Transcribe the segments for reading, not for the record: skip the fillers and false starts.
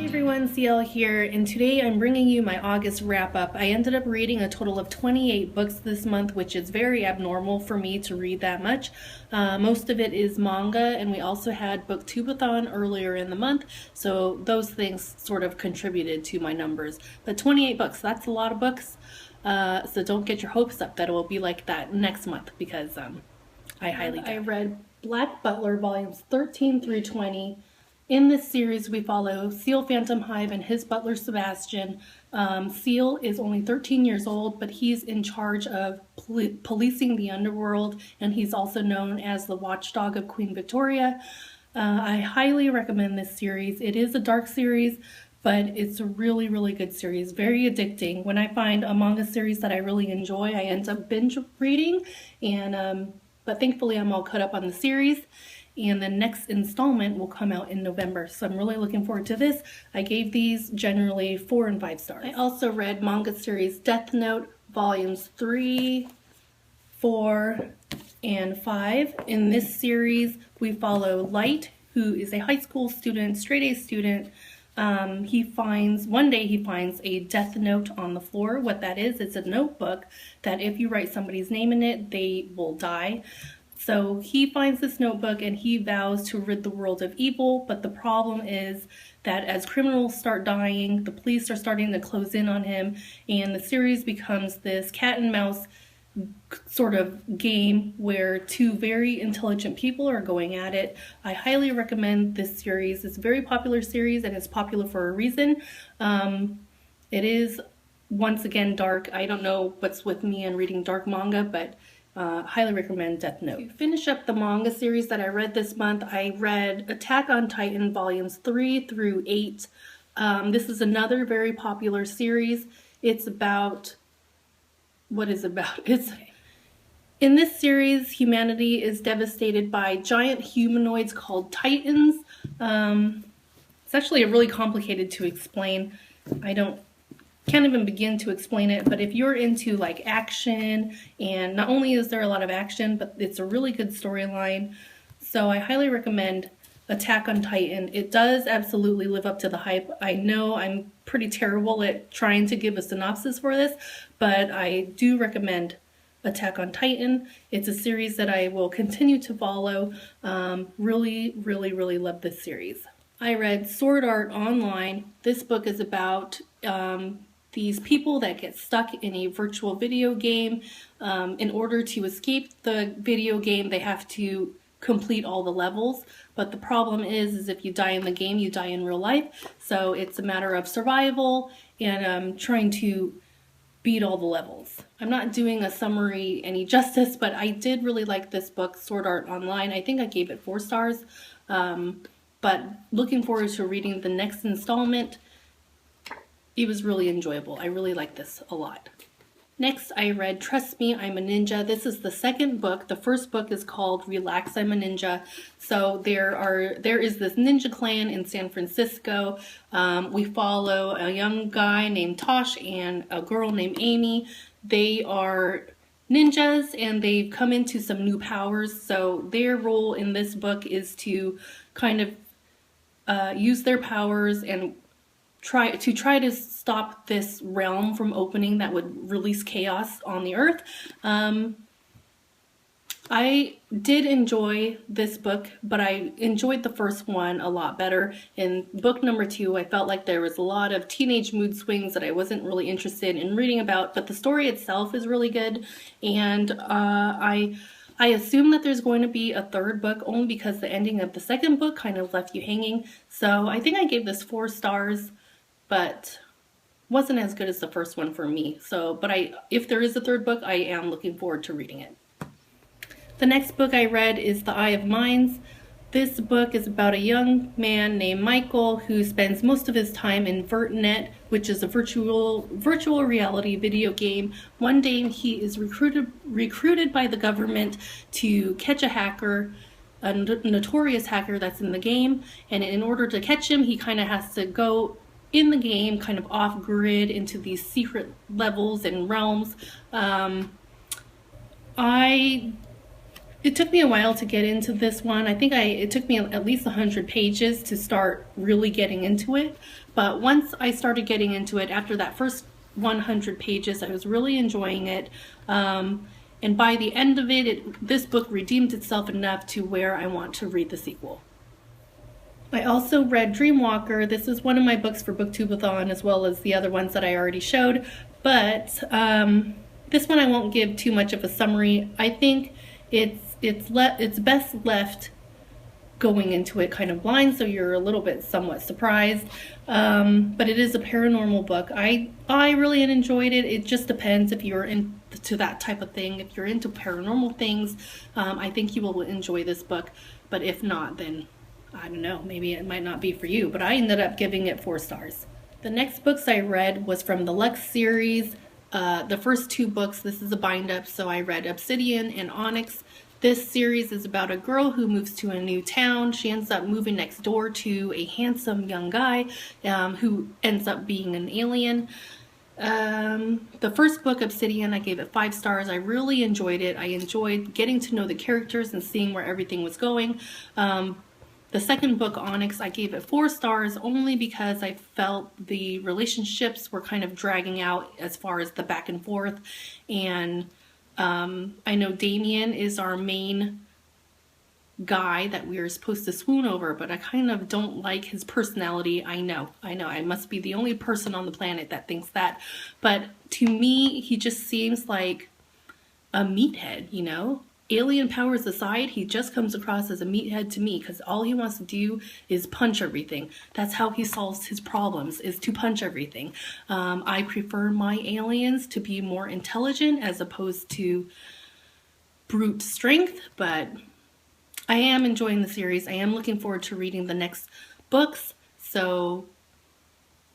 Everyone, CL here, and today I'm bringing you my August wrap-up. I ended up reading a total of 28 books this month, which is very abnormal for me to read that much. Most of it is manga, and we also had booktubeathon earlier in the month, so those things sort of contributed to my numbers. But 28 books, that's a lot of books, so don't get your hopes up that it will be like that next month, because I highly doubt it. I read Black Butler volumes 13 through 20. In this series, we follow Seal Phantom Hive and his butler, Sebastian. Seal is only 13 years old, but he's in charge of policing the underworld, and he's also known as the watchdog of Queen Victoria. I highly recommend this series. It is a dark series, but it's a really, really good series. Very addicting. When I find a manga series that I really enjoy, I end up binge reading, but thankfully I'm all caught up on the series. And the next installment will come out in November, so I'm really looking forward to this. I gave these generally 4 and 5 stars. I also read manga series Death Note volumes 3, 4, and 5. In this series, we follow Light, who is a high school student, straight-A student. One day he finds a death note on the floor. What that is, it's a notebook that if you write somebody's name in it, they will die. So he finds this notebook and he vows to rid the world of evil, but the problem is that as criminals start dying, the police are starting to close in on him, and the series becomes this cat and mouse sort of game where 2 very intelligent people are going at it. I highly recommend this series. It's a very popular series, and it's popular for a reason. It is, once again, dark. I don't know what's with me and reading dark manga, but highly recommend Death Note. To finish up the manga series that I read this month, I read Attack on Titan volumes 3 through 8. This is another very popular series. It's about... what is it about? In this series, humanity is devastated by giant humanoids called Titans. It's actually really complicated to explain. Can't even begin to explain it, but if you're into like action, and not only is there a lot of action, but it's a really good storyline, so I highly recommend Attack on Titan. It does absolutely live up to the hype. I know I'm pretty terrible at trying to give a synopsis for this, but I do recommend Attack on Titan. It's a series that I will continue to follow. Really, really, really love this series. I read Sword Art Online. This book is about these people that get stuck in a virtual video game. In order to escape the video game, they have to complete all the levels, but the problem is if you die in the game, you die in real life. So it's a matter of survival and trying to beat all the levels. I'm not doing a summary any justice, but I did really like this book, Sword Art Online. I think I gave it 4 stars, but looking forward to reading the next installment. It was really enjoyable. I really like this a lot. Next, I read Trust Me, I'm a Ninja. This is the second book. The first book is called Relax, I'm a Ninja. So there is this ninja clan in San Francisco. We follow a young guy named Tosh and a girl named Amy. They are ninjas and they've come into some new powers. So their role in this book is to kind of use their powers and try to stop this realm from opening that would release chaos on the earth. I did enjoy this book, but I enjoyed the first one a lot better. In book number 2, I felt like there was a lot of teenage mood swings that I wasn't really interested in reading about, but the story itself is really good, and I assume that there's going to be a third book only because the ending of the second book kind of left you hanging. So I think I gave this 4 stars, but wasn't as good as the first one for me. But if there is a third book, I am looking forward to reading it. The next book I read is The Eye of Mines. This book is about a young man named Michael who spends most of his time in VertNet, which is a virtual reality video game. One day he is recruited by the government to catch a hacker, a notorious hacker that's in the game, and in order to catch him, he kind of has to go in the game kind of off-grid into these secret levels and realms. I It took me a while to get into this one. I think it took me at least 100 pages to start really getting into it. But once I started getting into it, after that first 100 pages, I was really enjoying it. And by the end of it, this book redeemed itself enough to where I want to read the sequel. I also read Dreamwalker. This is one of my books for Booktubeathon, as well as the other ones that I already showed. But this one I won't give too much of a summary. I think it's best left going into it kind of blind, so you're a little bit somewhat surprised. But it is a paranormal book. I really enjoyed it. It just depends if you're into that type of thing. If you're into paranormal things, I think you will enjoy this book. But if not, then I don't know, maybe it might not be for you. But I ended up giving it 4 stars. The next books I read was from the Lux series. The first 2 books, this is a bind up, so I read Obsidian and Onyx. This series is about a girl who moves to a new town. She ends up moving next door to a handsome young guy who ends up being an alien. The first book, Obsidian, I gave it 5 stars. I really enjoyed it. I enjoyed getting to know the characters and seeing where everything was going. The second book, Onyx, I gave it 4 stars only because I felt the relationships were kind of dragging out as far as the back and forth. And I know Damien is our main guy that we are supposed to swoon over, but I kind of don't like his personality. I know, I must be the only person on the planet that thinks that. But to me, he just seems like a meathead, you know? Alien powers aside, he just comes across as a meathead to me because all he wants to do is punch everything. That's how he solves his problems, is to punch everything. I prefer my aliens to be more intelligent as opposed to brute strength, but I am enjoying the series. I am looking forward to reading the next books. So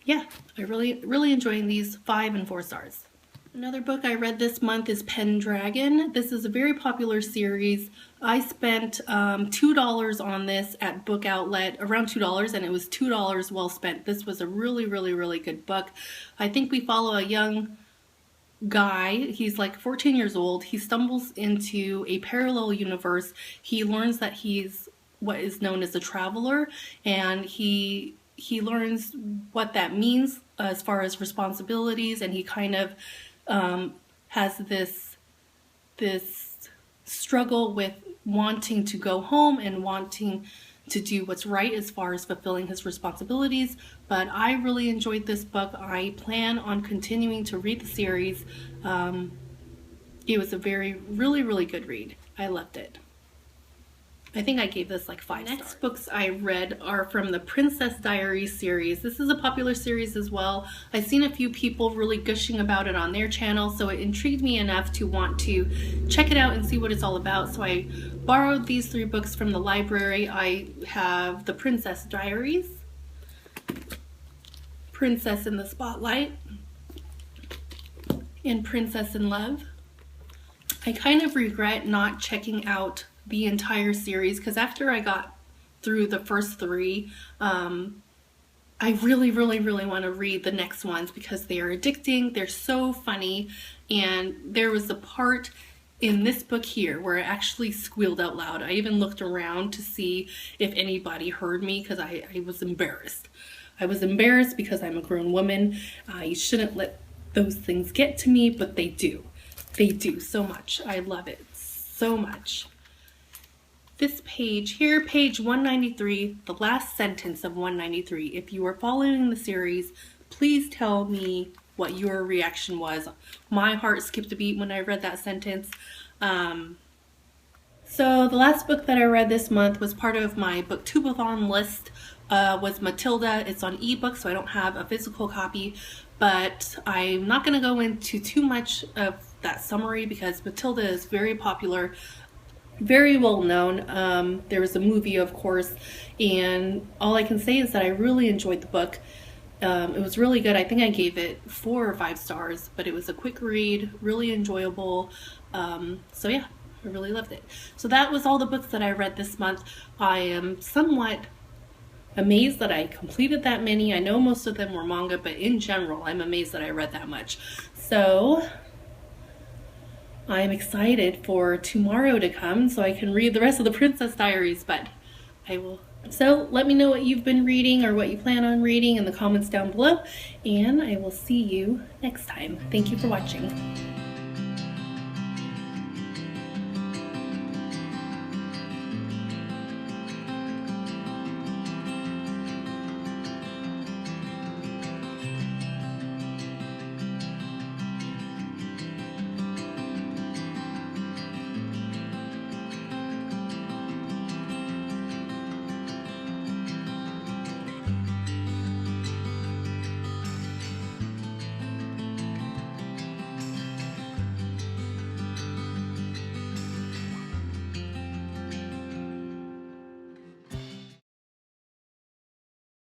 yeah, I really enjoying these 5 and 4 stars. Another book I read this month is Pendragon. This is a very popular series. I spent $2 on this at Book Outlet, around $2, and it was $2 well spent. This was a really good book. I think we follow a young guy. He's like 14 years old. He stumbles into a parallel universe. He learns that he's what is known as a traveler, and he learns what that means as far as responsibilities, and he kind of has this struggle with wanting to go home and wanting to do what's right as far as fulfilling his responsibilities. But I really enjoyed this book. I plan on continuing to read the series. It was a really good read. I loved it. I think I gave this like 5 stars. Next books I read are from the Princess Diaries series. This is a popular series as well. I've seen a few people really gushing about it on their channel, so it intrigued me enough to want to check it out and see what it's all about. So I borrowed these 3 books from the library. I have the Princess Diaries, Princess in the Spotlight, and Princess in Love. I kind of regret not checking out the entire series because after I got through the first 3, I really want to read the next ones because they are addicting. They're so funny, and there was a part in this book here where I actually squealed out loud. I even looked around to see if anybody heard me because I was embarrassed. I was embarrassed because I'm a grown woman. I shouldn't let those things get to me, but they do. They do so much. I love it so much. This page here, page 193, the last sentence of 193. If you are following the series, please tell me what your reaction was. My heart skipped a beat when I read that sentence. So the last book that I read this month was part of my Booktubeathon list, was Matilda. It's on ebook, so I don't have a physical copy, but I'm not going to go into too much of that summary because Matilda is very popular, very well known. There was a movie, of course, and all I can say is that I really enjoyed the book. It was really good. I think I gave it 4 or 5 stars, but it was a quick read, really enjoyable. So yeah, I really loved it. So that was all the books that I read this month. I am somewhat amazed that I completed that many. I know most of them were manga, but in general, I'm amazed that I read that much. So I'm excited for tomorrow to come so I can read the rest of the Princess Diaries, but I will. So let me know what you've been reading or what you plan on reading in the comments down below, and I will see you next time. Thank you for watching.